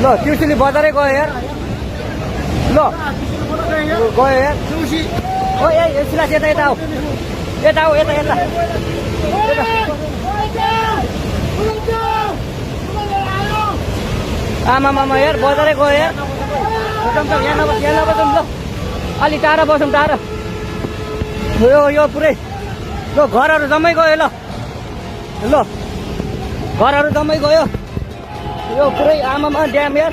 ल त्रिशुली बजारै गयो यार ल गयो यार ओ ए सिलास यता यता आऊ यता आऊ यता यता आमा मामा यार बजारै गयो यार यहाँ नबसौँ ल अलि टाढा बसौँ टाढा यो पुरै ल घरहरू जम्मै गयो ल घरहरू जम्मै गयो यो पुरै आमामा ड्याम यार